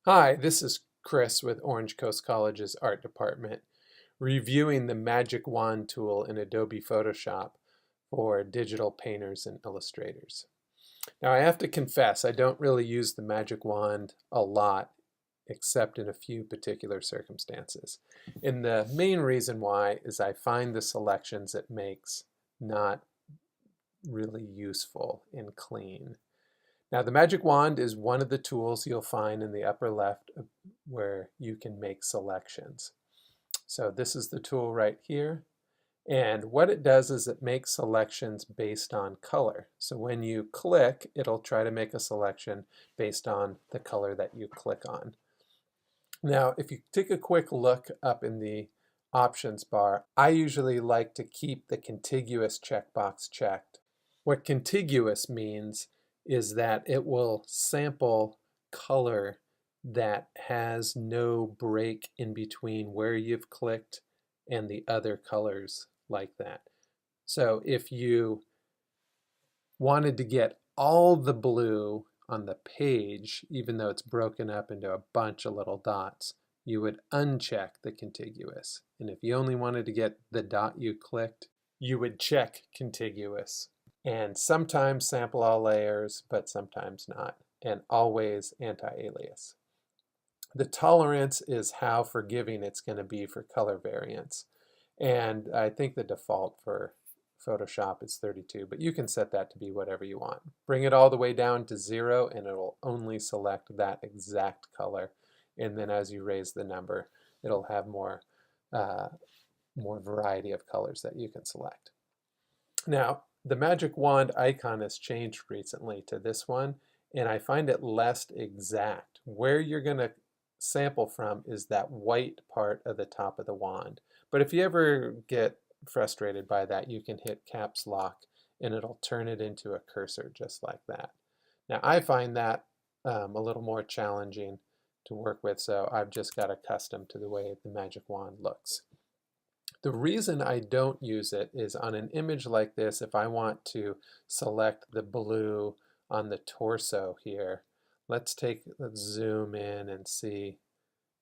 Hi, this is Chris with Orange Coast College's Art Department, reviewing the Magic Wand tool in Adobe Photoshop for digital painters and illustrators. Now, I have to confess, I don't really use the Magic Wand a lot, except in a few particular circumstances. And the main reason why is I find the selections it makes not really useful and clean. Now, the Magic Wand is one of the tools you'll find in the upper left where you can make selections. So this is the tool right here. And what it does is it makes selections based on color. So when you click, it'll try to make a selection based on the color that you click on. Now, if you take a quick look up in the options bar, I usually like to keep the contiguous checkbox checked. What contiguous means is that it will sample color that has no break in between where you've clicked and the other colors like that. So if you wanted to get all the blue on the page, even though it's broken up into a bunch of little dots, you would uncheck the contiguous. And if you only wanted to get the dot you clicked, you would check contiguous. And sometimes sample all layers, but sometimes not. And always anti-alias. The tolerance is how forgiving it's going to be for color variance. And I think the default for Photoshop is 32, but you can set that to be whatever you want. Bring it all the way down to 0 and it'll only select that exact color. And then as you raise the number, it'll have more variety of colors that you can select. Now, the Magic Wand icon has changed recently to this one, and I find it less exact. Where you're going to sample from is that white part of the top of the wand. But if you ever get frustrated by that, you can hit caps lock and it'll turn it into a cursor just like that. Now, I find that a little more challenging to work with, so I've just got accustomed to the way the Magic Wand looks. The reason I don't use it is on an image like this, if I want to select the blue on the torso here, let's zoom in and see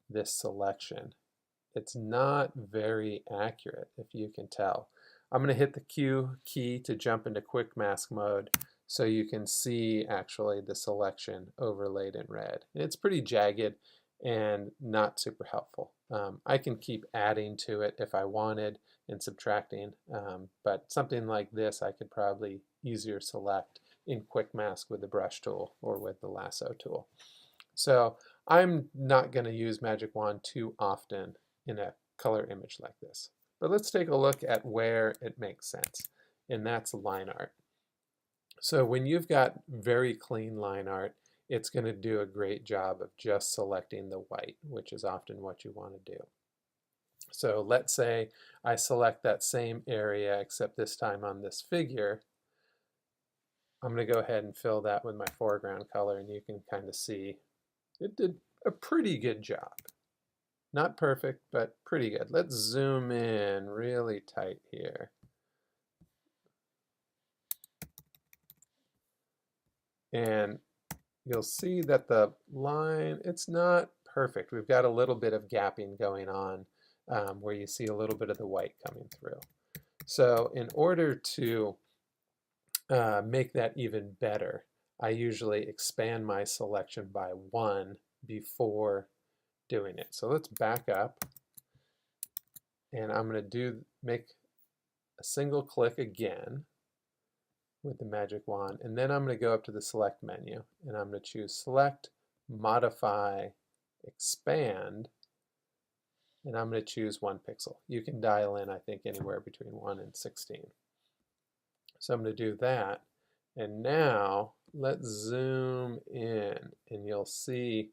this selection. It's not very accurate, if you can tell. I'm going to hit the Q key to jump into quick mask mode so you can see actually the selection overlaid in red. It's pretty jagged and not super helpful. I can keep adding to it if I wanted and subtracting, but something like this I could probably easier select in quick mask with the brush tool or with the lasso tool. So I'm not going to use Magic Wand too often in a color image like this. But let's take a look at where it makes sense, and that's line art. So when you've got very clean line art, it's going to do a great job of just selecting the white, which is often what you want to do. So let's say I select that same area, except this time on this figure. I'm going to go ahead and fill that with my foreground color, and you can kind of see it did a pretty good job. Not perfect, but pretty good. Let's zoom in really tight here. And you'll see that the line, it's not perfect. We've got a little bit of gapping going on where you see a little bit of the white coming through. So in order to make that even better, I usually expand my selection by 1 before doing it. So let's back up, and I'm going to make a single click again with the Magic Wand, and then I'm going to go up to the Select menu, and I'm going to choose Select, Modify, Expand, and I'm going to choose 1 pixel. You can dial in, I think, anywhere between 1 and 16. So I'm going to do that, and now let's zoom in, and you'll see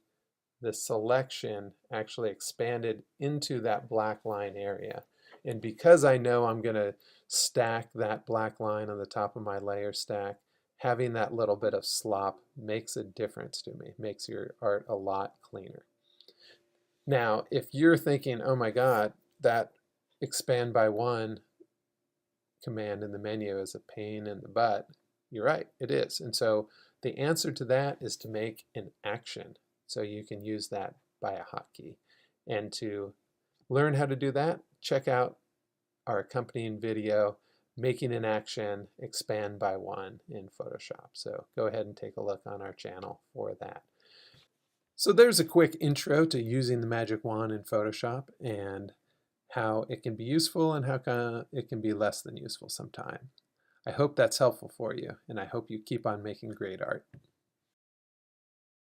the selection actually expanded into that black line area. And because I know I'm going to stack that black line on the top of my layer stack, having that little bit of slop makes a difference to me, makes your art a lot cleaner. Now, if you're thinking, oh my God, that expand by 1 command in the menu is a pain in the butt, you're right, it is. And so the answer to that is to make an action. so you can use that by a hotkey. And to learn how to do that, check out our accompanying video, Making an Action Expand by One in Photoshop. So go ahead and take a look on our channel for that. So there's a quick intro to using the magic wand in Photoshop and how it can be useful and how it can be less than useful sometimes. I hope that's helpful for you, and I hope you keep on making great art.